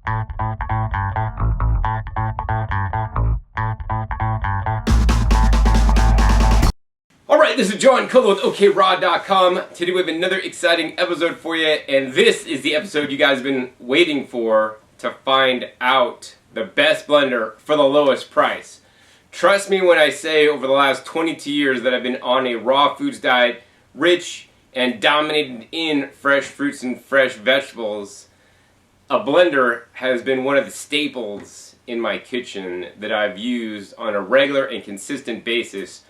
Alright, this is John Colo with OKRaw.com. Today we have another exciting episode for you, and this is the episode you guys have been waiting for to find out the best blender for the lowest price. Trust me when I say over the last 22 years that I've been on a raw foods diet, rich and dominated in fresh fruits and fresh vegetables, a blender has been one of the staples in my kitchen that I've used on a regular and consistent basis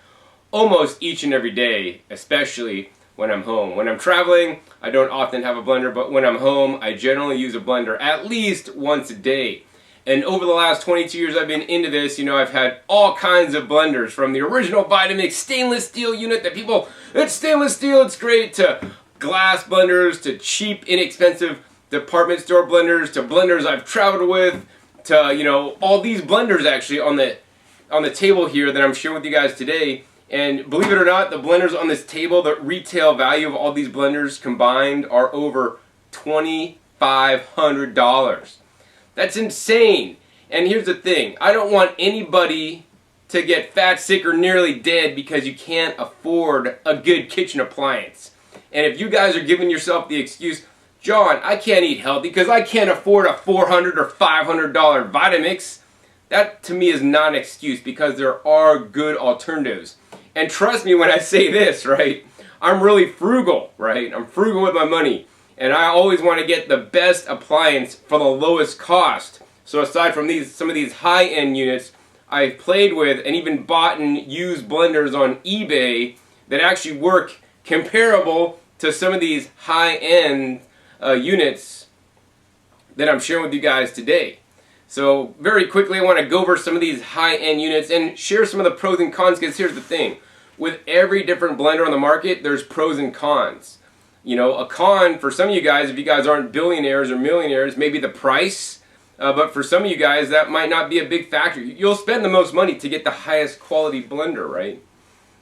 almost each and every day, especially when I'm home. When I'm traveling, I don't often have a blender, but when I'm home, I generally use a blender at least once a day. And over the last 22 years I've been into this, I've had all kinds of blenders, from the original Vitamix stainless steel unit that people, it's stainless steel, it's great, to glass blenders, to cheap, inexpensive department store blenders, to blenders I've traveled with, to, all these blenders actually on the table here that I'm sharing with you guys today. And believe it or not, the blenders on this table, the retail value of all these blenders combined are over $2,500. That's insane. And here's the thing, I don't want anybody to get fat, sick, or nearly dead because you can't afford a good kitchen appliance. And if you guys are giving yourself the excuse, John, I can't eat healthy because I can't afford a $400 or $500 Vitamix, that to me is not an excuse, because there are good alternatives. And trust me when I say this, right? I'm really frugal, right? I'm frugal with my money. And I always want to get the best appliance for the lowest cost. So aside from some of these high-end units, I've played with and even bought and used blenders on eBay that actually work comparable to some of these high-end units that I'm sharing with you guys today. So very quickly I want to go over some of these high-end units and share some of the pros and cons, because here's the thing. With every different blender on the market, there's pros and cons. A con for some of you guys, if you guys aren't billionaires or millionaires, maybe the price. But for some of you guys, that might not be a big factor. You'll spend the most money to get the highest quality blender, right?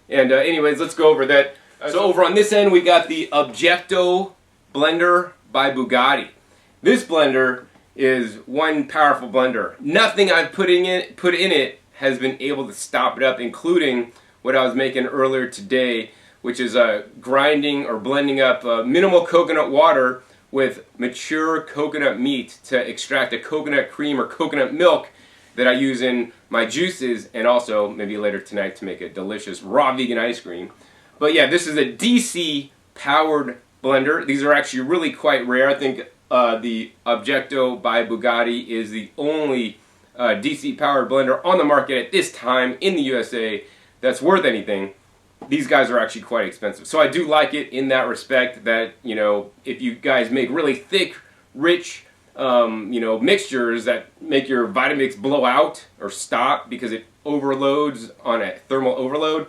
And anyways, let's go over that. So over on this end, we got the Objecto Blender by Bugatti. This blender is one powerful blender. Nothing I've put in it has been able to stop it up, including what I was making earlier today, which is grinding or blending up minimal coconut water with mature coconut meat to extract a coconut cream or coconut milk that I use in my juices, and also maybe later tonight to make a delicious raw vegan ice cream. But yeah, this is a DC powered blender. These are actually really quite rare. I think the Objecto by Bugatti is the only DC powered blender on the market at this time in the USA that's worth anything. These guys are actually quite expensive. So I do like it in that respect, that, if you guys make really thick, rich, mixtures that make your Vitamix blow out or stop because it overloads on a thermal overload,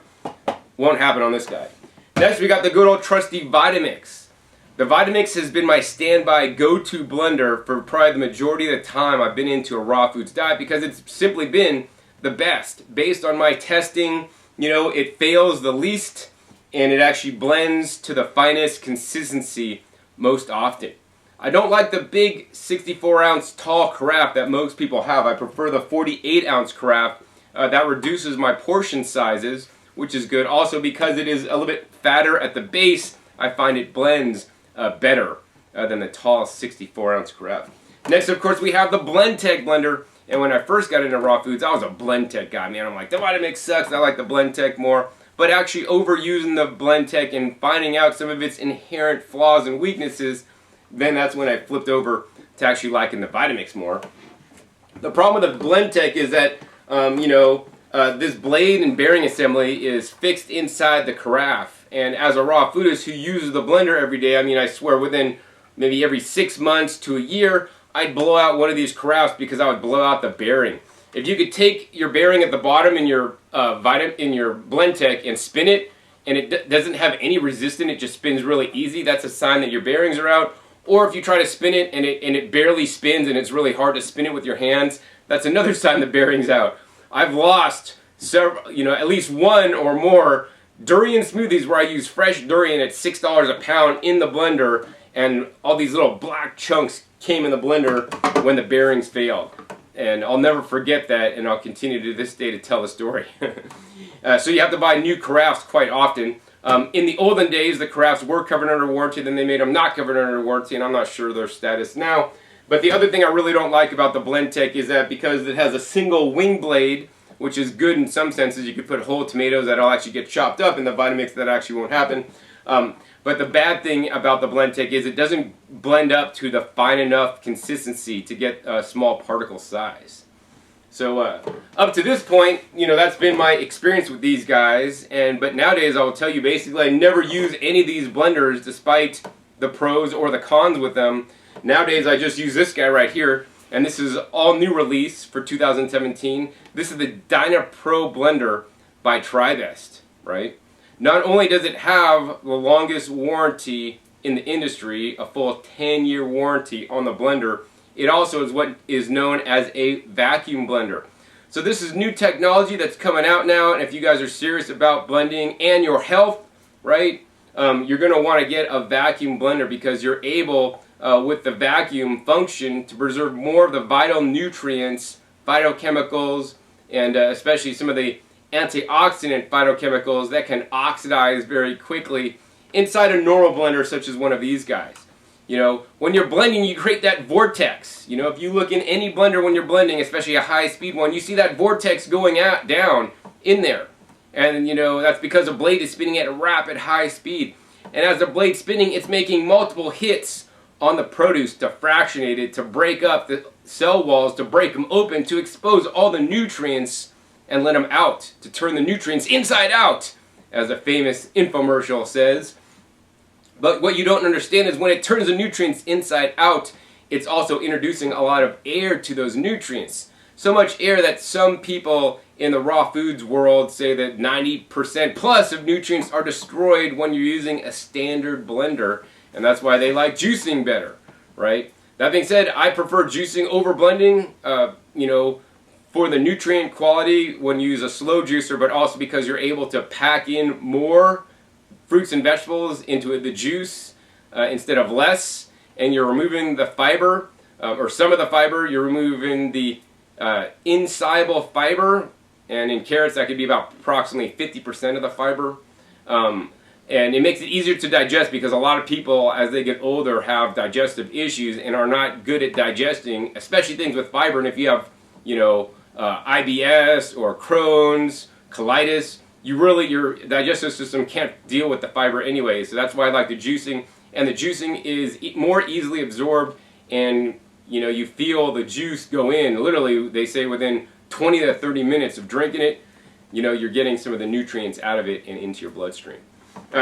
won't happen on this guy. Next, we got the good old trusty Vitamix. The Vitamix has been my standby go-to blender for probably the majority of the time I've been into a raw foods diet, because it's simply been the best. Based on my testing, it fails the least, and it actually blends to the finest consistency most often. I don't like the big 64-ounce tall carafe that most people have. I prefer the 48-ounce carafe. That reduces my portion sizes, which is good. Also, because it is a little bit fatter at the base, I find it blends better than the tall 64-ounce carafe. Next, of course, we have the Blendtec Blender. And when I first got into raw foods, I was a Blendtec guy, man. I'm like, the Vitamix sucks, I like the Blendtec more. But actually overusing the Blendtec and finding out some of its inherent flaws and weaknesses, then that's when I flipped over to actually liking the Vitamix more. The problem with the Blendtec is that, this blade and bearing assembly is fixed inside the carafe. And as a raw foodist who uses the blender every day, I swear within maybe every 6 months to a year, I'd blow out one of these carafes because I would blow out the bearing. If you could take your bearing at the bottom in your Blendtec and spin it, and it doesn't have any resistance, it just spins really easy, that's a sign that your bearings are out. Or if you try to spin it and it barely spins and it's really hard to spin it with your hands, that's another sign the bearing's out. I've lost several, at least one or more durian smoothies where I use fresh durian at $6 a pound in the blender, and all these little black chunks came in the blender when the bearings failed. And I'll never forget that, and I'll continue to this day to tell the story. So you have to buy new carafes quite often. In the olden days, the carafes were covered under warranty, then they made them not covered under warranty, and I'm not sure their status now. But the other thing I really don't like about the Blendtec is that because it has a single wing blade, which is good in some senses, you could put whole tomatoes that'll actually get chopped up in the Vitamix, that actually won't happen. But the bad thing about the Blendtec is it doesn't blend up to the fine enough consistency to get a small particle size. So up to this point, you know, that's been my experience with these guys. But nowadays I will tell you basically I never use any of these blenders despite the pros or the cons with them. Nowadays I just use this guy right here, and this is all new release for 2017. This is the DynaPro Blender by Tribest, right? Not only does it have the longest warranty in the industry, a full 10-year warranty on the blender, it also is what is known as a vacuum blender. So this is new technology that's coming out now, and if you guys are serious about blending and your health, right, you're going to want to get a vacuum blender because you're able, with the vacuum function, to preserve more of the vital nutrients, phytochemicals, and especially some of the antioxidant phytochemicals that can oxidize very quickly inside a normal blender such as one of these guys. You know, when you're blending, you create that vortex. You know, if you look in any blender when you're blending, especially a high-speed one, you see that vortex going out, down in there. And, you know, that's because the blade is spinning at a rapid high speed. And as the blade's spinning, it's making multiple hits on the produce to fractionate it, to break up the cell walls, to break them open, to expose all the nutrients and let them out, to turn the nutrients inside out, as a famous infomercial says. But what you don't understand is when it turns the nutrients inside out, it's also introducing a lot of air to those nutrients. So much air that some people in the raw foods world say that 90% plus of nutrients are destroyed when you're using a standard blender, and that's why they like juicing better, right? That being said, I prefer juicing over blending, you know, for the nutrient quality when you use a slow juicer, but also because you're able to pack in more fruits and vegetables into the juice instead of less, and you're removing the fiber, or some of the fiber. You're removing the insoluble fiber, and in carrots that could be about approximately 50% of the fiber. And it makes it easier to digest because a lot of people, as they get older, have digestive issues and are not good at digesting, especially things with fiber. And if you have, you know, IBS or Crohn's, colitis, your digestive system can't deal with the fiber anyway. So that's why I like the juicing. And the juicing is more easily absorbed, and you know, you feel the juice go in. Literally, they say within 20 to 30 minutes of drinking it, you know, you're getting some of the nutrients out of it and into your bloodstream.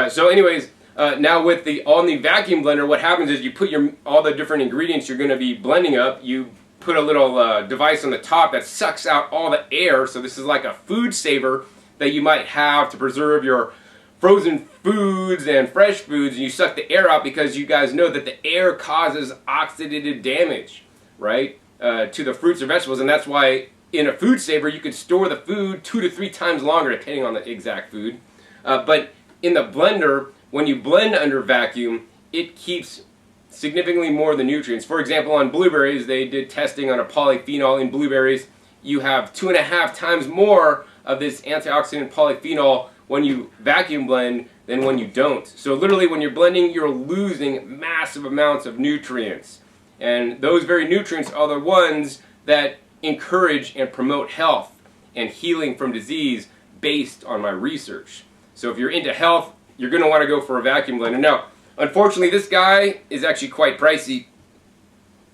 So anyways, now with the vacuum blender, what happens is you put all the different ingredients you're going to be blending up. You put a little device on the top that sucks out all the air. So this is like a food saver that you might have to preserve your frozen foods and fresh foods, and you suck the air out because you guys know that the air causes oxidative damage, right, to the fruits or vegetables, and that's why in a food saver you could store the food 2 to 3 times longer depending on the exact food. But in the blender, when you blend under vacuum, it keeps significantly more of the nutrients. For example, on blueberries, they did testing on a polyphenol in blueberries. You have 2.5 times more of this antioxidant polyphenol when you vacuum blend than when you don't. So literally when you're blending, you're losing massive amounts of nutrients. And those very nutrients are the ones that encourage and promote health and healing from disease based on my research. So if you're into health, you're going to want to go for a vacuum blender. Now, unfortunately, this guy is actually quite pricey.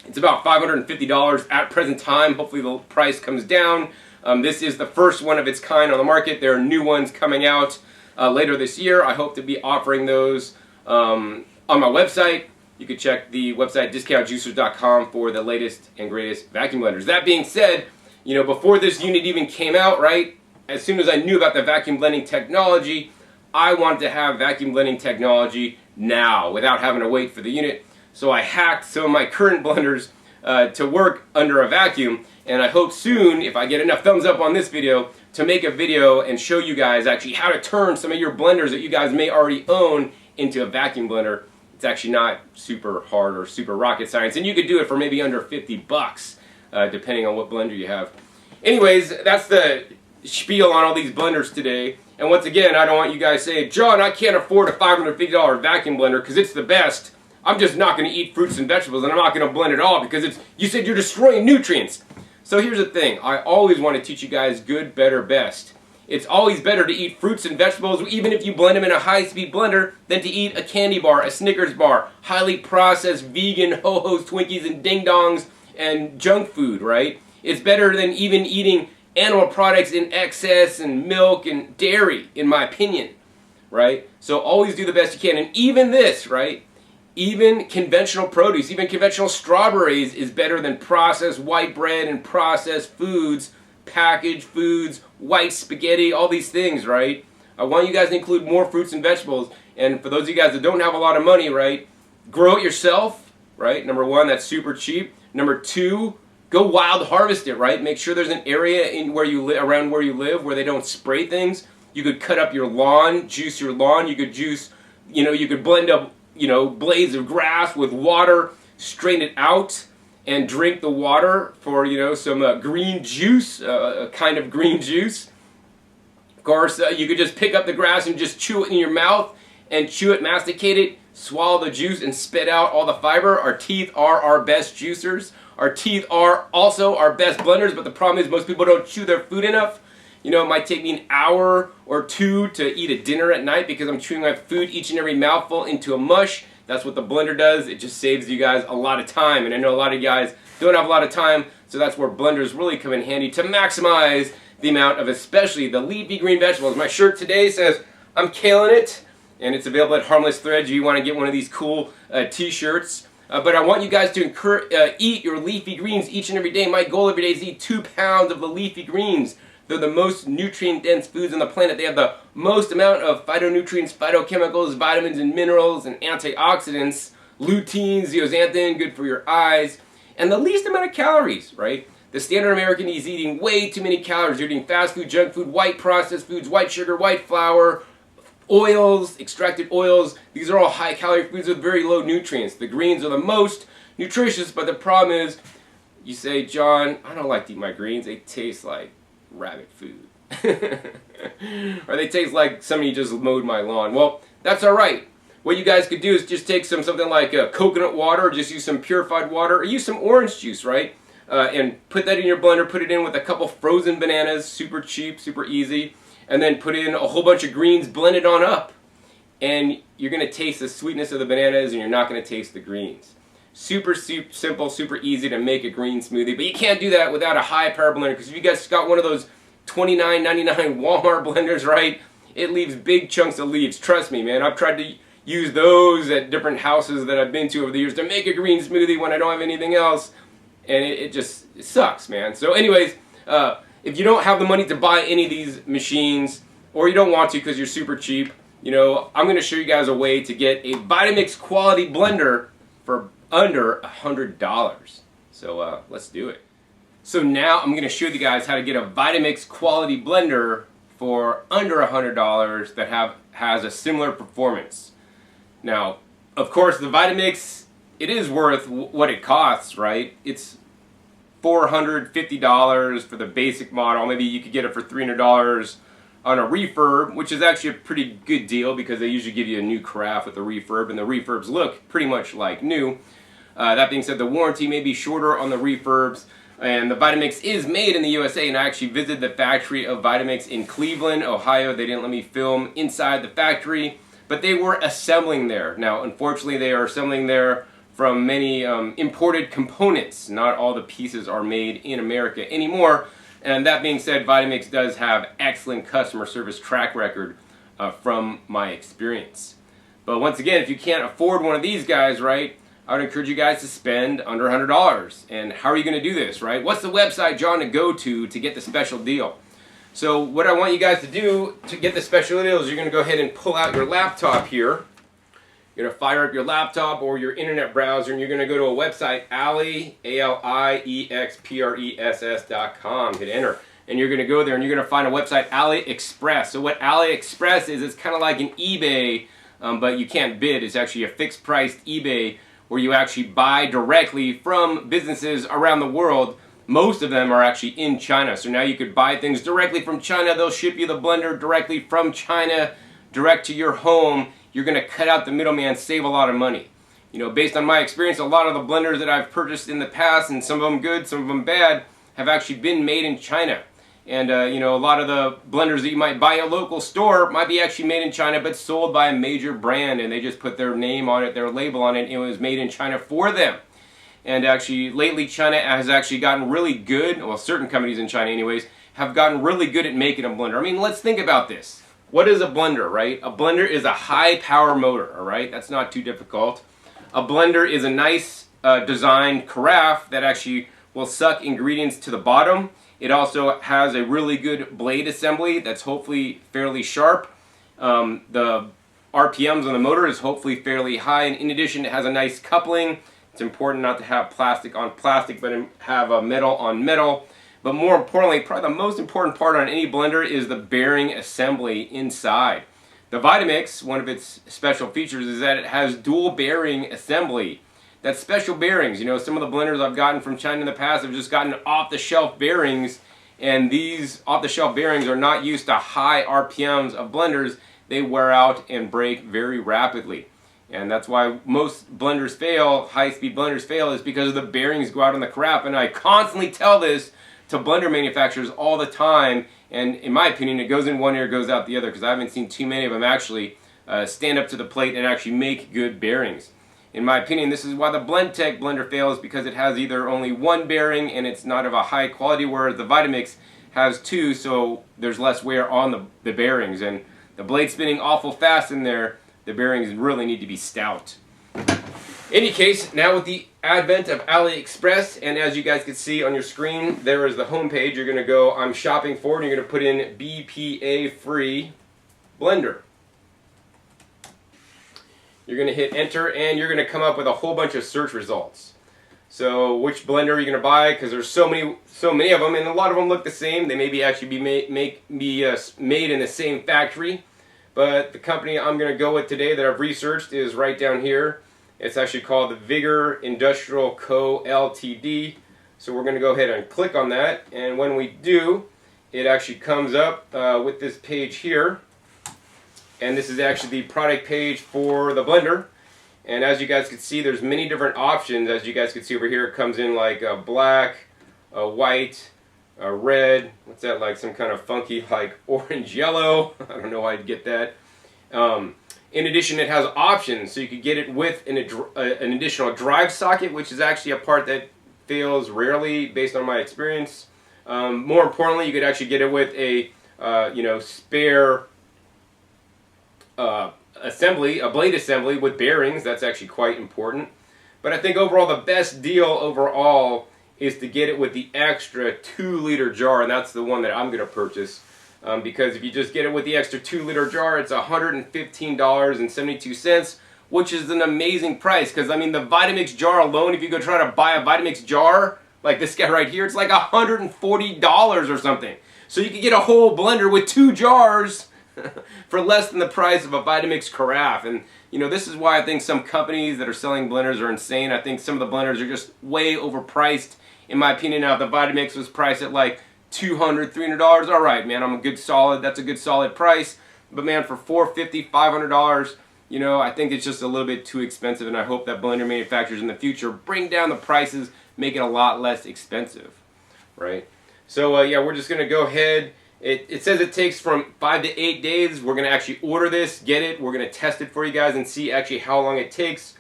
It's about $550 at present time. Hopefully the price comes down. This is the first one of its kind on the market. There are new ones coming out later this year. I hope to be offering those on my website. You can check the website discountjuicers.com for the latest and greatest vacuum blenders. That being said, you know, before this unit even came out, right, as soon as I knew about the vacuum blending technology, I wanted to have vacuum blending technology now without having to wait for the unit. So I hacked some of my current blenders to work under a vacuum, and I hope soon, if I get enough thumbs up on this video, to make a video and show you guys actually how to turn some of your blenders that you guys may already own into a vacuum blender It's actually not super hard or super rocket science, and you could do it for maybe under 50 bucks, depending on what blender you have. Anyways, that's the spiel on all these blenders today. And once again, I don't want you guys saying, John, I can't afford a $550 vacuum blender because it's the best. I'm just not going to eat fruits and vegetables, and I'm not going to blend at all because you said you're destroying nutrients. So here's the thing. I always want to teach you guys good, better, best. It's always better to eat fruits and vegetables, even if you blend them in a high-speed blender, than to eat a candy bar, a Snickers bar, highly processed vegan ho-hos, Twinkies, and ding-dongs, and junk food, right? It's better than even eating animal products in excess and milk and dairy, in my opinion, right? So always do the best you can. And even this, right? Even conventional produce, even conventional strawberries is better than processed white bread and processed foods, packaged foods, white spaghetti, all these things, right? I want you guys to include more fruits and vegetables. And for those of you guys that don't have a lot of money, right, grow it yourself, right? Number one, that's super cheap. Number two, go wild harvest it, right? Make sure there's an area in where you live, around where you live, where they don't spray things. You could cut up your lawn, juice your lawn. You could juice, you could blend up, blades of grass with water, strain it out, and drink the water for, some green juice, a kind of green juice. Of course, you could just pick up the grass and just chew it in your mouth and chew it, masticate it, swallow the juice, and spit out all the fiber. Our teeth are our best juicers. Our teeth are also our best blenders, but the problem is most people don't chew their food enough. It might take me an hour or two to eat a dinner at night because I'm chewing my food each and every mouthful into a mush. That's what the blender does. It just saves you guys a lot of time. And I know a lot of you guys don't have a lot of time, so that's where blenders really come in handy to maximize the amount of especially the leafy green vegetables. My shirt today says, I'm kaling it, and it's available at Harmless Threads. You want to get one of these cool t-shirts. But I want you guys to eat your leafy greens each and every day. My goal every day is to eat 2 pounds of the leafy greens. They're the most nutrient-dense foods on the planet. They have the most amount of phytonutrients, phytochemicals, vitamins and minerals, and antioxidants, lutein, zeaxanthin, good for your eyes, and the least amount of calories, right? The standard American is eating way too many calories. You're eating fast food, junk food, white processed foods, white sugar, white flour, oils, extracted oils. These are all high-calorie foods with very low nutrients. The greens are the most nutritious, but the problem is, you say, John, I don't like to eat my greens. They taste like rabbit food. Or they taste like somebody just mowed my lawn. Well, that's alright. What you guys could do is just take something like coconut water, or just use some purified water, or use some orange juice, right? And put that in your blender, put it in with a couple frozen bananas, super cheap, super easy, and then put in a whole bunch of greens, blend it on up. And you're going to taste the sweetness of the bananas, and you're not going to taste the greens. Super simple, super easy to make a green smoothie, but you can't do that without a high power blender, because if you guys got one of those $29.99 Walmart blenders, right, it leaves big chunks of leaves. Trust me, man, I've tried to use those at different houses that I've been to over the years to make a green smoothie when I don't have anything else, and it sucks, man. So anyways, if you don't have the money to buy any of these machines, or you don't want to because you're super cheap, I'm going to show you guys a way to get a Vitamix quality blender for under $100. So let's do it. So now I'm going to show you guys how to get a Vitamix quality blender for under $100 that has a similar performance. Now, of course, the Vitamix, it is worth what it costs, right? It's $450 for the basic model. Maybe you could get it for $300 on a refurb, which is actually a pretty good deal because they usually give you a new carafe with the refurb, and the refurbs look pretty much like new. That being said, the warranty may be shorter on the refurbs, and the Vitamix is made in the USA, and I actually visited the factory of Vitamix in Cleveland, Ohio. They didn't let me film inside the factory, but they were assembling there. Now, unfortunately, they are assembling there from many imported components. Not all the pieces are made in America anymore. And that being said, Vitamix does have excellent customer service track record from my experience. But once again, if you can't afford one of these guys, right, I would encourage you guys to spend under $100. And how are you going to do this, right? What's the website, John, to go to get the special deal? So what I want you guys to do to get the special deal is you're going to go ahead and pull out your laptop here. You're going to fire up your laptop or your internet browser, and you're going to go to a website, AliExpress.com. Hit enter. And you're going to go there and you're going to find a website, AliExpress. So what AliExpress is, it's kind of like an eBay but you can't bid. It's actually a fixed priced eBay where you actually buy directly from businesses around the world. Most of them are actually in China. So now you could buy things directly from China. They'll ship you the blender directly from China, direct to your home. You're going to cut out the middleman, save a lot of money. You know, based on my experience, a lot of the blenders that I've purchased in the past, and some of them good, some of them bad, have actually been made in China. And, you know, a lot of the blenders that you might buy at a local store might be actually made in China, but sold by a major brand, and they just put their name on it, their label on it, and it was made in China for them. And actually, lately, China has actually gotten really good, well, certain companies in China anyways, have gotten really good at making a blender. I mean, let's think about this. What is a blender, right? A blender is a high power motor, all right? That's not too difficult. A blender is a nice designed carafe that actually will suck ingredients to the bottom. It also has a really good blade assembly that's hopefully fairly sharp. The RPMs on the motor is hopefully fairly high, and in addition, it has a nice coupling. It's important not to have plastic on plastic, but have a metal on metal. But more importantly, probably the most important part on any blender is the bearing assembly inside. The Vitamix, one of its special features is that it has dual bearing assembly. That's special bearings. You know, some of the blenders I've gotten from China in the past have just gotten off-the-shelf bearings, and these off-the-shelf bearings are not used to high RPMs of blenders. They wear out and break very rapidly. And that's why most blenders fail, high-speed blenders fail, is because of the bearings go out on the carafe. And I constantly tell this to blender manufacturers all the time, and in my opinion, it goes in one ear, goes out the other, because I haven't seen too many of them actually stand up to the plate and actually make good bearings. In my opinion, this is why the Blendtec Blender fails, because it has either only one bearing and it's not of a high quality, whereas the Vitamix has two, so there's less wear on the bearings. And the blade spinning awful fast in there, the bearings really need to be stout. In any case, now with the advent of AliExpress, and as you guys can see on your screen, there is the home page. You're going to go, I'm shopping for, and you're going to put in BPA-free blender. You're going to hit enter, and you're going to come up with a whole bunch of search results. So which blender are you going to buy? Because there's so many of them, and a lot of them look the same. They may be actually be made in the same factory. But the company I'm going to go with today that I've researched is right down here. It's actually called the Vigor Industrial Co. Ltd. So we're going to go ahead and click on that. And when we do, it actually comes up with this page here. And this is actually the product page for the blender. And as you guys can see, there's many different options. As you guys can see over here, it comes in like a black, a white, a red, what's that, like some kind of funky like orange yellow. I don't know why I'd get that. In addition, it has options, so you could get it with an additional drive socket, which is actually a part that fails rarely based on my experience. More importantly, you could actually get it with a spare assembly, a blade assembly with bearings. That's actually quite important. But I think overall the best deal overall is to get it with the extra 2-liter jar, and that's the one that I'm going to purchase. Because if you just get it with the extra 2-liter jar, it's $115.72, which is an amazing price. Because I mean, the Vitamix jar alone, if you go try to buy a Vitamix jar, like this guy right here, it's like $140 or something. So you can get a whole blender with 2 jars for less than the price of a Vitamix carafe. And you know, this is why I think some companies that are selling blenders are insane. I think some of the blenders are just way overpriced, in my opinion. Now, if the Vitamix was priced at like $200, $300, all right, man, that's a good solid price. But man, for $450, $500, you know, I think it's just a little bit too expensive, and I hope that blender manufacturers in the future bring down the prices, make it a lot less expensive, right? So yeah, we're just gonna go ahead. It says it takes from 5 to 8 days. We're gonna actually order this, get it. We're gonna test it for you guys and see actually how long it takes.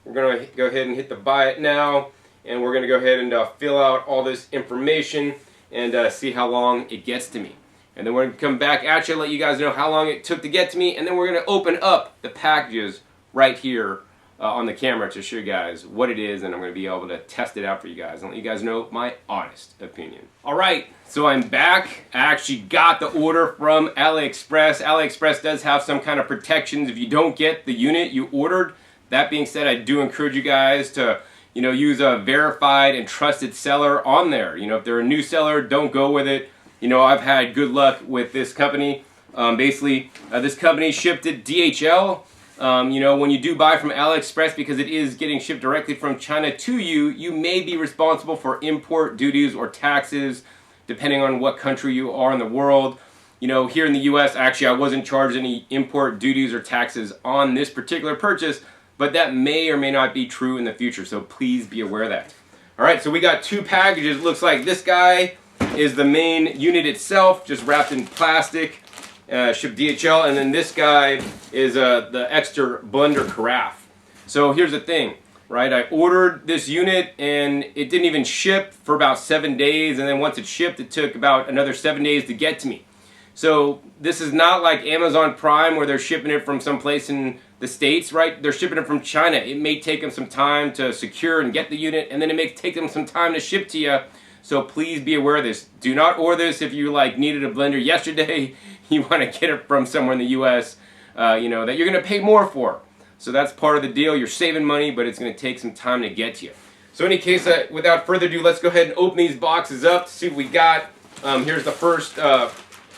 We're gonna go ahead and hit the buy it now, and we're gonna go ahead and fill out all this information and see how long it gets to me. And then we're going to come back at you and let you guys know how long it took to get to me, and then we're going to open up the packages right here on the camera to show you guys what it is, and I'm going to be able to test it out for you guys and let you guys know my honest opinion. Alright, so I'm back. I actually got the order from AliExpress. AliExpress does have some kind of protections if you don't get the unit you ordered. That being said, I do encourage you guys to use a verified and trusted seller on there. If they're a new seller, don't go with it. I've had good luck with this company. Basically, this company shipped it DHL. You know, when you do buy from AliExpress, because it is getting shipped directly from China to you, you may be responsible for import duties or taxes, depending on what country you are in the world. You know, here in the US, actually, I wasn't charged any import duties or taxes on this particular purchase, but that may or may not be true in the future, so please be aware of that. All right, so we got 2 packages. Looks like this guy is the main unit itself, just wrapped in plastic. Shipped DHL, and then this guy is the extra blender carafe. So here's the thing, right? I ordered this unit and it didn't even ship for about 7 days, and then once it shipped, it took about another 7 days to get to me. So this is not like Amazon Prime where they're shipping it from someplace in the States, right? They're shipping it from China. It may take them some time to secure and get the unit, and then it may take them some time to ship to you. So please be aware of this. Do not order this if you like needed a blender yesterday. You want to get it from somewhere in the U.S. You know, that you're going to pay more for. So that's part of the deal. You're saving money, but it's going to take some time to get to you. So in any case, without further ado, let's go ahead and open these boxes up to see what we got. Here's the first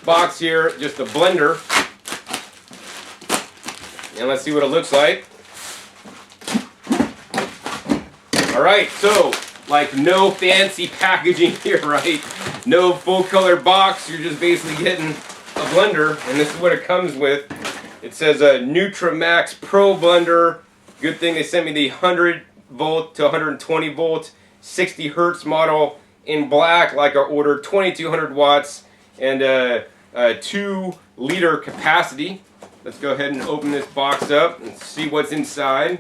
box here, just the blender. And let's see what it looks like. All right, so like no fancy packaging here, right? No full color box. You're just basically getting a blender, and this is what it comes with. It says a NutriMax Pro Blender. Good thing they sent me the 100 volt to 120 volt 60 hertz model in black, like I ordered, 2200 watts and a 2-liter capacity. Let's go ahead and open this box up and see what's inside.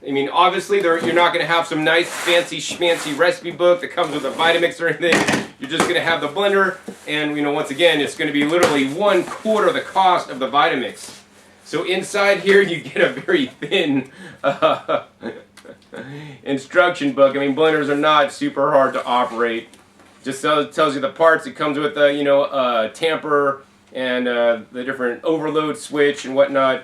I mean, obviously, you're not going to have some nice, fancy, schmancy recipe book that comes with a Vitamix or anything. You're just going to have the blender, and, you know, once again, it's going to be literally 1/4 the cost of the Vitamix. So inside here, you get a very thin instruction book. I mean, blenders are not super hard to operate. Just tells you the parts. It comes with a, you know, a tamper and the different overload switch and whatnot.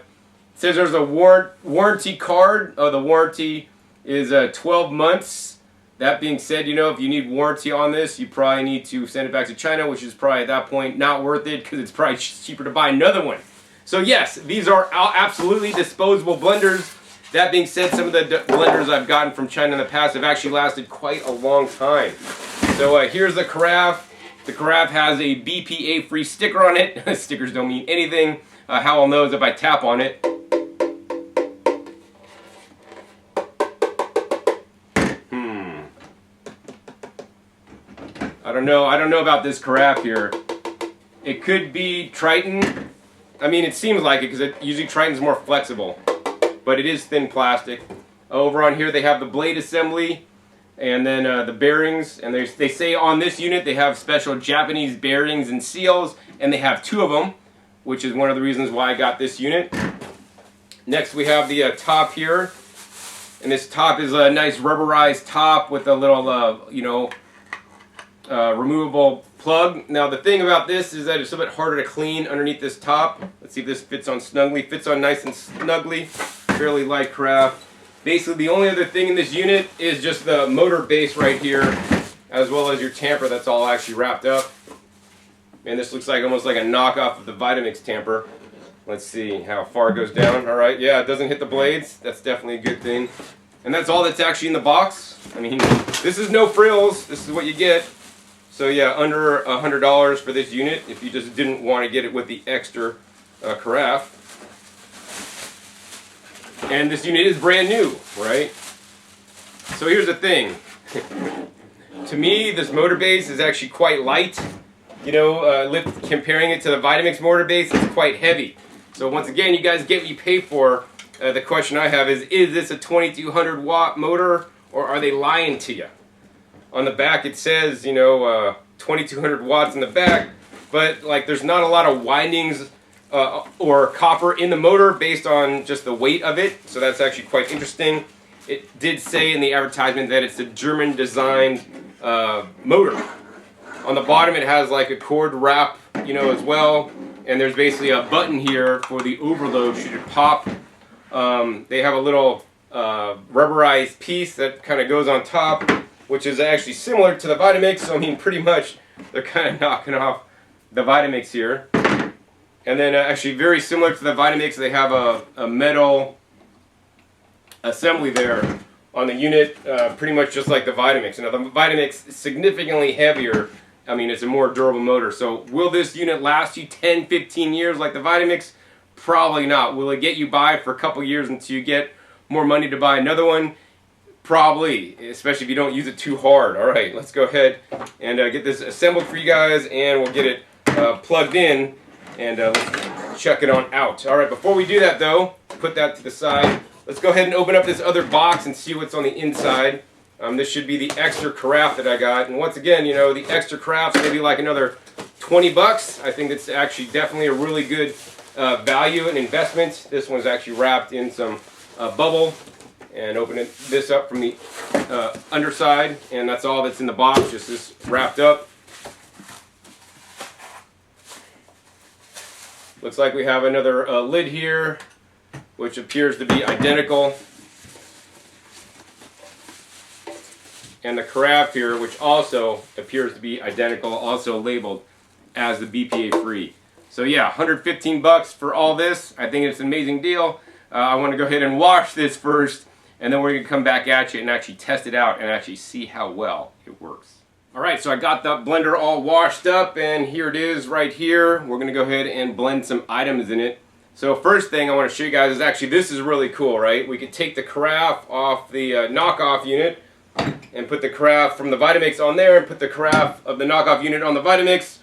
It says there's a warranty card. The warranty is 12 months. That being said, you know, if you need warranty on this, you probably need to send it back to China, which is probably at that point not worth it because it's probably cheaper to buy another one. So yes, these are absolutely disposable blenders. That being said, some of the blenders I've gotten from China in the past have actually lasted quite a long time. So here's the carafe. The carafe has a BPA-free sticker on it. Stickers don't mean anything. How I'll know is if I tap on it. I don't know about this carafe here. It could be Triton. I mean, it seems like it because usually Triton's more flexible, but it is thin plastic. Over on here they have the blade assembly and then the bearings, and they say on this unit they have special Japanese bearings and seals, and they have 2 of them, which is one of the reasons why I got this unit. Next we have the top here, and this top is a nice rubberized top with a little you know, removable plug. Now the thing about this is that it's a bit harder to clean underneath this top. Let's see if this fits on snugly. Fits on nice and snugly. Fairly light craft. Basically the only other thing in this unit is just the motor base right here, as well as your tamper that's all actually wrapped up. And this looks like almost like a knockoff of the Vitamix tamper. Let's see how far it goes down. Alright, yeah, it doesn't hit the blades. That's definitely a good thing. And that's all that's actually in the box. I mean, this is no frills. This is what you get. So yeah, under $100 for this unit if you just didn't want to get it with the extra carafe. And this unit is brand new, right? So here's the thing. To me, this motor base is actually quite light. You know, comparing it to the Vitamix motor base, it's quite heavy. So once again, you guys get what you pay for. The question I have is this a 2200 watt motor, or are they lying to you? On the back it says, you know, 2200 watts in the back, but like there's not a lot of windings or copper in the motor based on just the weight of it, so that's actually quite interesting. It did say in the advertisement that it's a German designed motor. On the bottom it has like a cord wrap, you know, as well, and there's basically a button here for the overload should it pop. They have a little rubberized piece that kind of goes on top, which is actually similar to the Vitamix, so I mean pretty much they're kind of knocking off the Vitamix here. And then actually very similar to the Vitamix, they have a metal assembly there on the unit, pretty much just like the Vitamix. Now the Vitamix is significantly heavier. I mean, it's a more durable motor. So will this unit last you 10, 15 years like the Vitamix? Probably not. Will it get you by for a couple years until you get more money to buy another one? Probably, especially if you don't use it too hard. All right, let's go ahead and get this assembled for you guys, and we'll get it plugged in, and let's check it on out. All right, before we do that though, put that to the side. Let's go ahead and open up this other box and see what's on the inside. This should be the extra carafe that I got, and once again, you know, the extra carafe's maybe like another 20 bucks. I think that's actually definitely a really good value and investment. This one's actually wrapped in some bubble, and open this up from the underside, and that's all that's in the box, just this wrapped up. Looks like we have another lid here, which appears to be identical. And the carafe here, which also appears to be identical, also labeled as the BPA free. So yeah, 115 bucks for all this. I think it's an amazing deal. I want to go ahead and wash this first, and then we're going to come back at you and actually test it out and actually see how well it works. Alright, so I got the blender all washed up, and here it is right here. We're going to go ahead and blend some items in it. So first thing I want to show you guys is actually, this is really cool, right? We could take the carafe off the knockoff unit and put the carafe from the Vitamix on there, and put the carafe of the knockoff unit on the Vitamix.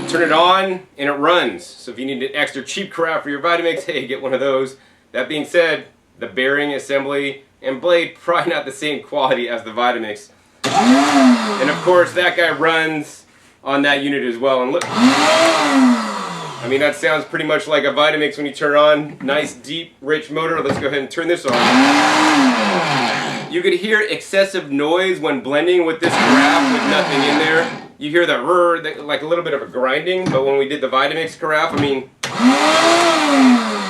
Turn it on and it runs. So if you need an extra cheap carafe for your Vitamix, hey, get one of those. That being said, the bearing, assembly, and blade probably not the same quality as the Vitamix. And of course that guy runs on that unit as well. And look, I mean, that sounds pretty much like a Vitamix when you turn it on. Nice, deep, rich motor. Let's go ahead and turn this on. You could hear excessive noise when blending with this carafe with nothing in there. You hear the rrr, like a little bit of a grinding, but when we did the Vitamix carafe, I mean,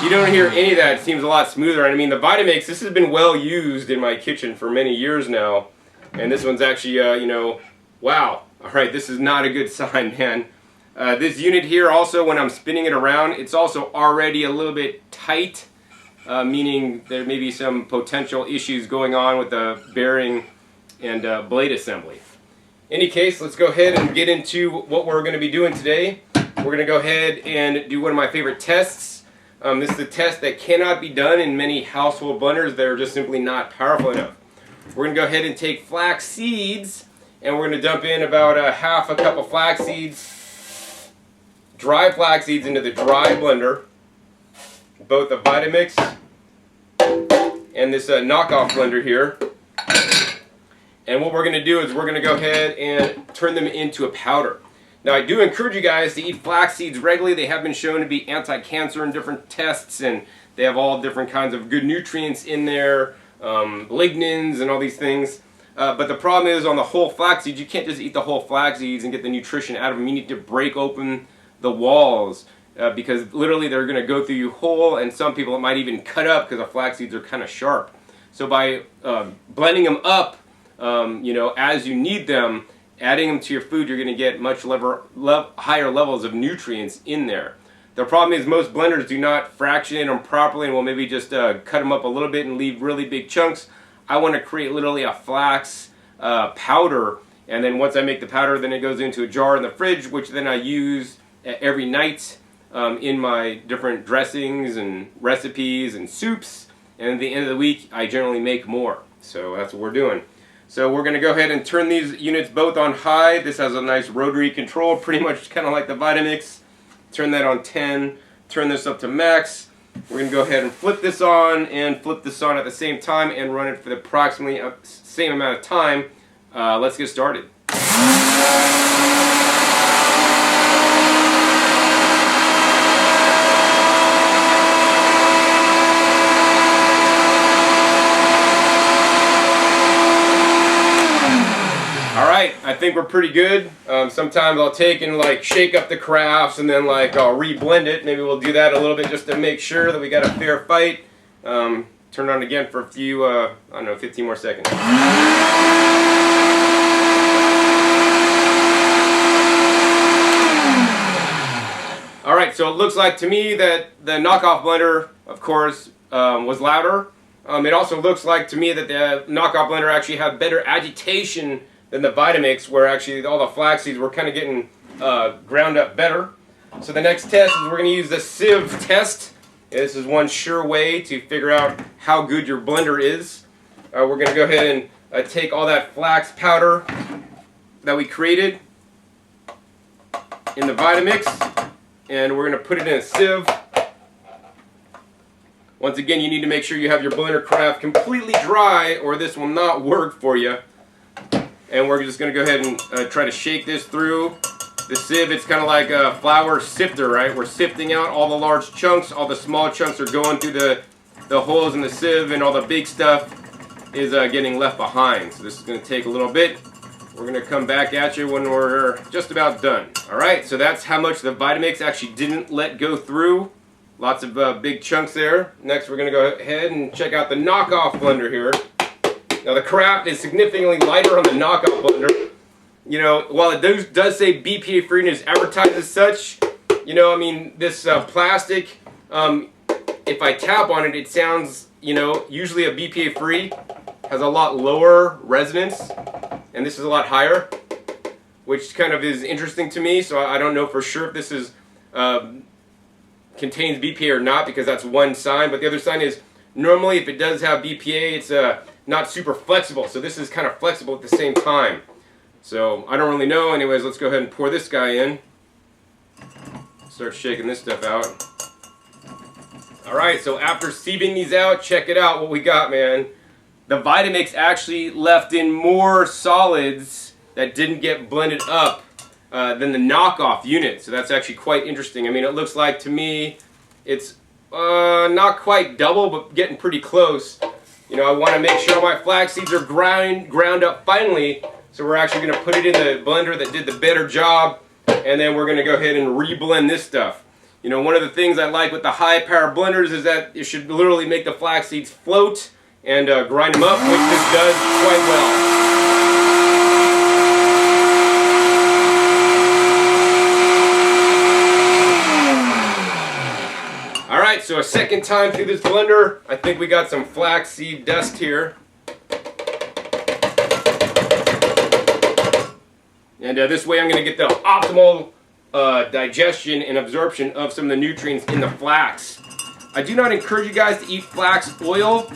you don't hear any of that. It seems a lot smoother. And I mean, the Vitamix, this has been well used in my kitchen for many years now. And this one's actually, you know, wow. All right, this is not a good sign, man. This unit here also, when I'm spinning it around, it's also already a little bit tight, meaning there may be some potential issues going on with the bearing and blade assembly. In any case, let's go ahead and get into what we're going to be doing today. We're going to go ahead and do one of my favorite tests. This is a test that cannot be done in many household blenders that are just simply not powerful enough. We're going to go ahead and take flax seeds, and we're going to dump in about half a cup of flax seeds, dry flax seeds into the dry blender, both the Vitamix and this knockoff blender here. And what we're going to do is we're going to go ahead and turn them into a powder. Now, I do encourage you guys to eat flax seeds regularly. They have been shown to be anti-cancer in different tests, and they have all different kinds of good nutrients in there, lignans and all these things. But the problem is, on the whole flax seeds, you can't just eat the whole flax seeds and get the nutrition out of them. You need to break open the walls because literally they're going to go through you whole, and some people it might even cut up because the flax seeds are kind of sharp. So by blending them up, you know, as you need them, adding them to your food, you're going to get much higher levels of nutrients in there. The problem is most blenders do not fractionate them properly and will maybe just cut them up a little bit and leave really big chunks. I want to create literally a flax powder, and then once I make the powder, then it goes into a jar in the fridge, which then I use every night in my different dressings and recipes and soups, and at the end of the week I generally make more. So that's what we're doing. So we're going to go ahead and turn these units both on high. This has a nice rotary control, pretty much kind of like the Vitamix. Turn that on 10, turn this up to max. We're going to go ahead and flip this on and flip this on at the same time and run it for the approximately same amount of time. Let's get started. Alright, I think we're pretty good. Sometimes I'll take and like shake up the carafes and then like I'll re-blend it. Maybe we'll do that a little bit just to make sure that we got a fair fight. Turn it on again for a few, I don't know, 15 more seconds. Alright, Alright, so it looks like to me that the knockoff blender, of course, was louder. It also looks like to me that the knockoff blender actually had better agitation than the Vitamix, where actually all the flax seeds were kind of getting ground up better. So the next test is we're going to use the sieve test. This is one sure way to figure out how good your blender is. We're going to go ahead and take all that flax powder that we created in the Vitamix, and we're going to put it in a sieve. Once again, you need to make sure you have your blender craft completely dry or this will not work for you. And we're just going to go ahead and try to shake this through. The sieve, it's kind of like a flour sifter, right? We're sifting out all the large chunks. All the small chunks are going through the holes in the sieve, and all the big stuff is getting left behind. So this is going to take a little bit. We're going to come back at you when we're just about done. Alright, so that's how much the Vitamix actually didn't let go through. Lots of big chunks there. Next we're going to go ahead and check out the knockoff blender here. Now the craft is significantly lighter on the knockoff blender. You know, while it does say BPA free and is advertised as such, you know, I mean, this plastic, if I tap on it, it sounds, you know, usually a BPA free has a lot lower resonance, and this is a lot higher, which kind of is interesting to me. So I don't know for sure if this is contains BPA or not, because that's one sign. But the other sign is normally if it does have BPA, it's not super flexible. So this is kind of flexible at the same time. So I don't really know. Anyways, let's go ahead and pour this guy in. Start shaking this stuff out. Alright, so after sieving these out, check it out what we got, man. The Vitamix actually left in more solids that didn't get blended up than the knockoff unit. So that's actually quite interesting. I mean, it looks like to me it's not quite double, but getting pretty close. You know, I want to make sure my flax seeds are ground up finely. So we're actually going to put it in the blender that did the better job, and then we're going to go ahead and re-blend this stuff. You know, one of the things I like with the high power blenders is that it should literally make the flax seeds float and grind them up, which this does quite well. Alright, so a second time through this blender, I think we got some flax seed dust here. And this way I'm going to get the optimal digestion and absorption of some of the nutrients in the flax. I do not encourage you guys to eat flax oil.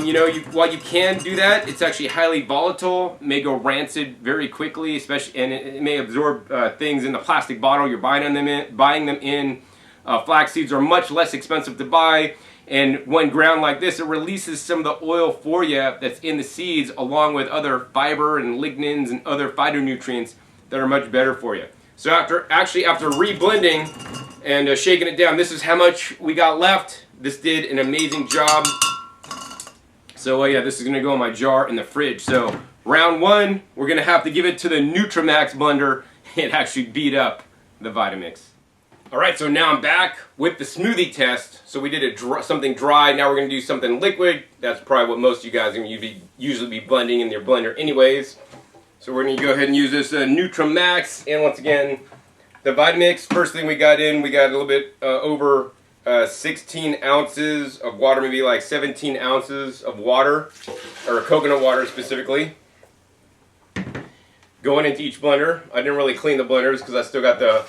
You know, while you can do that, it's actually highly volatile, may go rancid very quickly, especially, and it may absorb things in the plastic bottle you're buying them in. Flax seeds are much less expensive to buy, and when ground like this, it releases some of the oil for you that's in the seeds, along with other fiber and lignins and other phytonutrients that are much better for you. So after re-blending and shaking it down, this is how much we got left. This did an amazing job. So yeah, this is going to go in my jar in the fridge. So round one, we're going to have to give it to the NutriMax Blender. It actually beat up the Vitamix. Alright, so now I'm back with the smoothie test. So we did something dry, now we're going to do something liquid. That's probably what most of you guys are going to usually be blending in your blender anyways. So we're going to go ahead and use this NutriMax, and once again, the Vitamix. First thing we got a little bit over 16 ounces of water, maybe like 17 ounces of water, or coconut water specifically, going into each blender. I didn't really clean the blenders because I still got the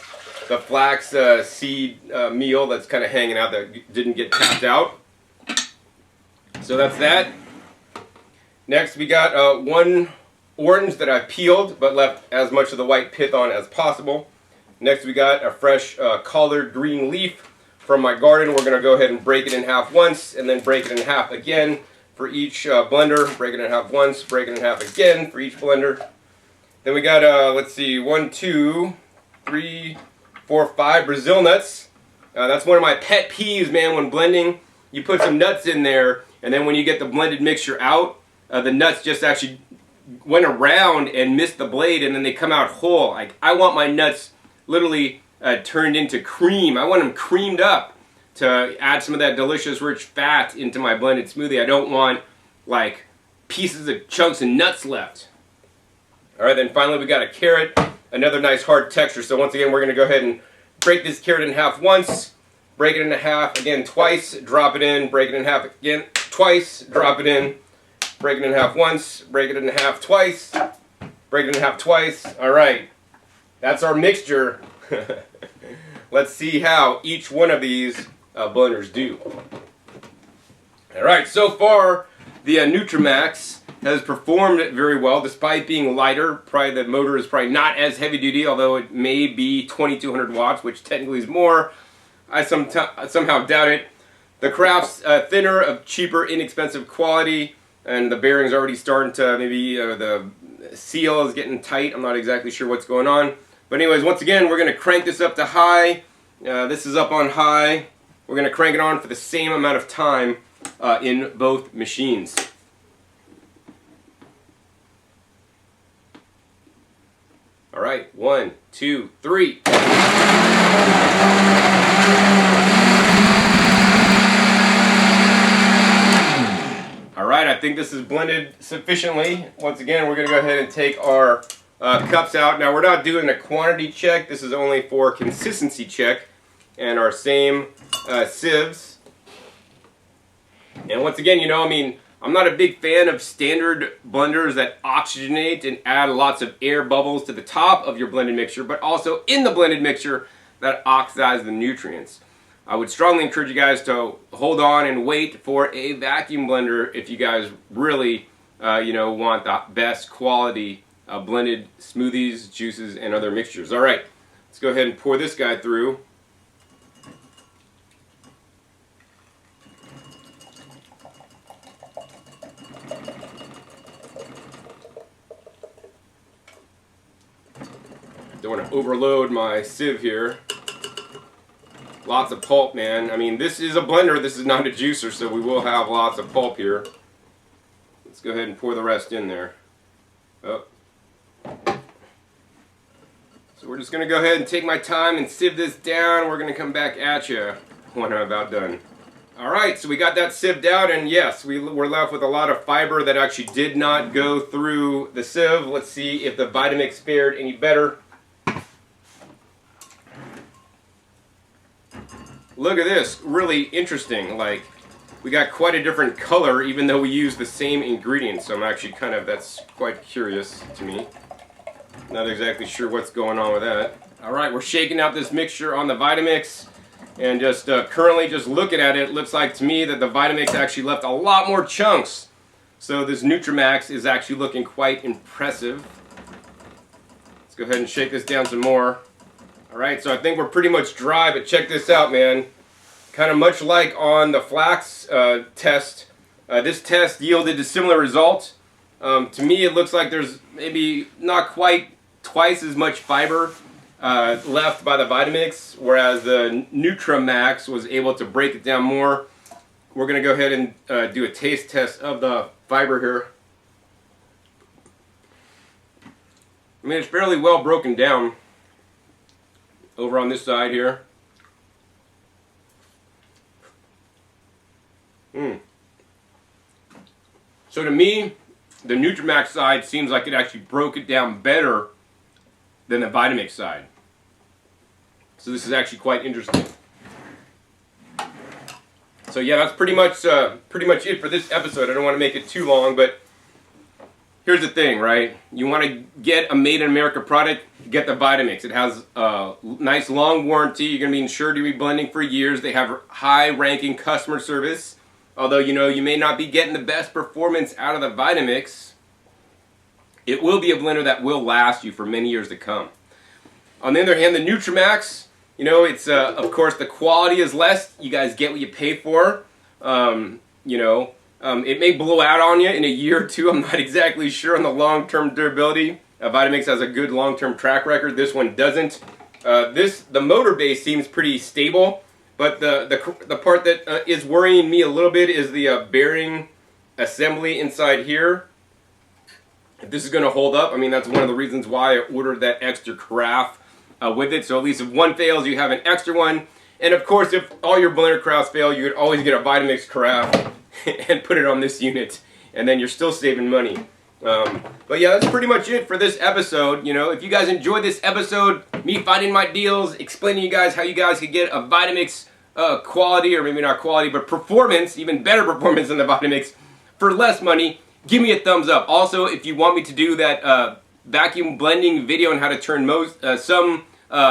flax seed meal that's kind of hanging out that didn't get tapped out. So that's that. Next we got one orange that I peeled but left as much of the white pith on as possible. Next we got a fresh collard green leaf from my garden. We're going to go ahead and break it in half once and then break it in half again for each blender. Break it in half once, break it in half again for each blender. Then we got, let's see, 1, 2, 3, 4, 5 Brazil nuts. That's one of my pet peeves, man, when blending. You put some nuts in there, and then when you get the blended mixture out, the nuts just actually went around and missed the blade, and then they come out whole. Like, I want my nuts literally turned into cream. I want them creamed up to add some of that delicious rich fat into my blended smoothie. I don't want like pieces of chunks and nuts left. Alright, then finally we got a carrot. Another nice hard texture. So once again, we're going to go ahead and break this carrot in half once, break it in half again twice, drop it in, break it in half again twice, drop it in, break it in half once, break it in half twice, break it in half twice. All right, that's our mixture. Let's see how each one of these blenders do. All right, so far the NutriMax has performed very well despite being lighter. Probably the motor is probably not as heavy duty, although it may be 2200 watts, which technically is more. I somehow doubt it. The craft's thinner, of cheaper, inexpensive quality, and the bearing's already starting to maybe the seal is getting tight. I'm not exactly sure what's going on. But anyways, once again, we're going to crank this up to high. This is up on high. We're going to crank it on for the same amount of time in both machines. All right, 1, 2, 3. All right, I think this is blended sufficiently. Once again, we're going to go ahead and take our cups out. Now, we're not doing a quantity check. This is only for consistency check. And our same sieves. And once again, you know, I mean, I'm not a big fan of standard blenders that oxygenate and add lots of air bubbles to the top of your blended mixture, but also in the blended mixture that oxidize the nutrients. I would strongly encourage you guys to hold on and wait for a vacuum blender if you guys really, you know, want the best quality blended smoothies, juices, and other mixtures. All right, let's go ahead and pour this guy through. Don't want to overload my sieve here. Lots of pulp, man. I mean, this is a blender, this is not a juicer, so we will have lots of pulp here. Let's go ahead and pour the rest in there. Oh. So we're just going to go ahead and take my time and sieve this down. We're going to come back at you when I'm about done. Alright, so we got that sieved out, and yes, we're left with a lot of fiber that actually did not go through the sieve. Let's see if the Vitamix fared any better. Look at this, really interesting. Like, we got quite a different color even though we use the same ingredients. So I'm actually that's quite curious to me. Not exactly sure what's going on with that. Alright, we're shaking out this mixture on the Vitamix. And just currently just looking at it, looks like to me that the Vitamix actually left a lot more chunks. So this NutriMax is actually looking quite impressive. Let's go ahead and shake this down some more. Alright, so I think we're pretty much dry, but check this out, man. Kind of much like on the flax test, this test yielded a similar result. To me, it looks like there's maybe not quite twice as much fiber left by the Vitamix, whereas the NutriMax was able to break it down more. We're going to go ahead and do a taste test of the fiber here. I mean, it's fairly well broken down. Over on this side here. So to me, the NutriMax side seems like it actually broke it down better than the Vitamix side. So this is actually quite interesting. So yeah, that's pretty much it for this episode. I don't want to make it too long, but here's the thing, right? You want to get a made in America product, get the Vitamix. It has a nice long warranty. You're going to be insured to be blending for years. They have high ranking customer service. Although, you know, you may not be getting the best performance out of the Vitamix, it will be a blender that will last you for many years to come. On the other hand, the NutriMax, you know, it's of course the quality is less. You guys get what you pay for. You know, it may blow out on you in a year or two. I'm not exactly sure on the long-term durability. Vitamix has a good long-term track record. This one doesn't. The motor base seems pretty stable, but the part that is worrying me a little bit is the bearing assembly inside here. If this is going to hold up, I mean, that's one of the reasons why I ordered that extra carafe with it. So at least if one fails, you have an extra one. And of course, if all your blender carafes fail, you could always get a Vitamix carafe and put it on this unit, and then you're still saving money. But yeah, that's pretty much it for this episode. You know, if you guys enjoyed this episode, me finding my deals, explaining to you guys how you guys could get a Vitamix quality, or maybe not quality, but performance, even better performance than the Vitamix for less money. Give me a thumbs up. Also, if you want me to do that vacuum blending video on how to turn some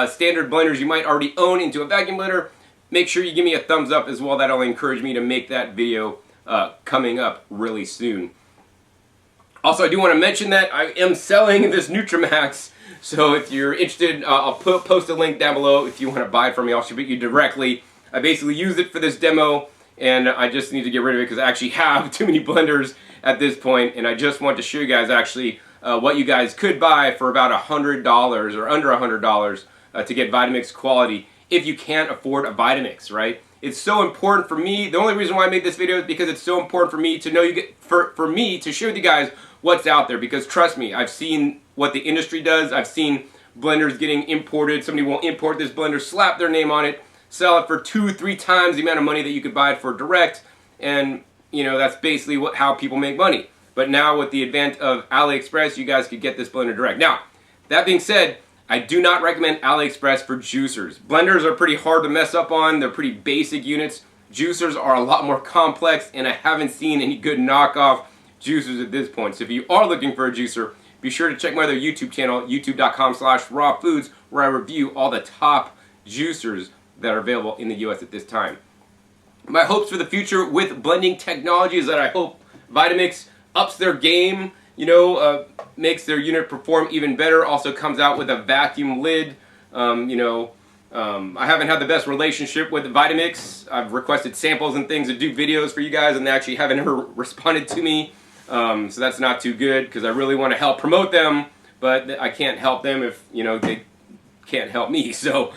standard blenders you might already own into a vacuum blender, make sure you give me a thumbs up as well. That'll encourage me to make that video coming up really soon. Also, I do want to mention that I am selling this NutriMax, so if you're interested, I'll post a link down below. If you want to buy it from me, I'll ship it you directly. I basically used it for this demo, and I just need to get rid of it because I actually have too many blenders at this point, and I just want to show you guys actually what you guys could buy for about $100 or under $100 to get Vitamix quality if you can't afford a Vitamix, right? It's so important for me. The only reason why I made this video is because it's so important for me to know for me to share with you guys what's out there, because trust me, I've seen what the industry does. I've seen blenders getting imported. Somebody will import this blender, slap their name on it, sell it for 2-3 times the amount of money that you could buy it for direct, and you know, that's basically how people make money. But now with the advent of AliExpress, you guys could get this blender direct. Now, that being said, I do not recommend AliExpress for juicers. Blenders are pretty hard to mess up on. They're pretty basic units. Juicers are a lot more complex, and I haven't seen any good knockoff juicers at this point. So if you are looking for a juicer, be sure to check my other YouTube channel, youtube.com/rawfoods, where I review all the top juicers that are available in the US at this time. My hopes for the future with blending technology is that I hope Vitamix ups their game, you know, makes their unit perform even better, also comes out with a vacuum lid. I haven't had the best relationship with Vitamix. I've requested samples and things to do videos for you guys, and they actually haven't ever responded to me. So that's not too good, because I really want to help promote them, but I can't help them if, you know, they can't help me. So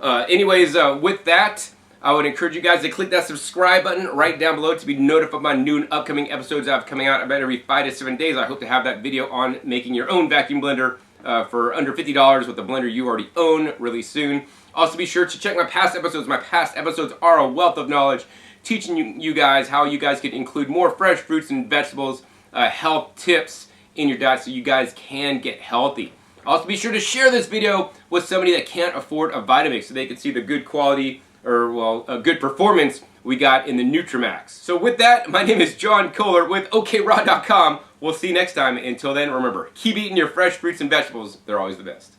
anyways, with that, I would encourage you guys to click that subscribe button right down below to be notified of my new and upcoming episodes I have coming out about every 5 to 7 days. I hope to have that video on making your own vacuum blender for under $50 with the blender you already own really soon. Also, be sure to check my past episodes. My past episodes are a wealth of knowledge, teaching you guys how you guys can include more fresh fruits and vegetables, health tips in your diet so you guys can get healthy. Also, be sure to share this video with somebody that can't afford a Vitamix so they can see the good quality, or well, a good performance we got in the NutriMax. So with that, my name is John Kohler with OKRaw.com. We'll see you next time. Until then, remember, keep eating your fresh fruits and vegetables. They're always the best.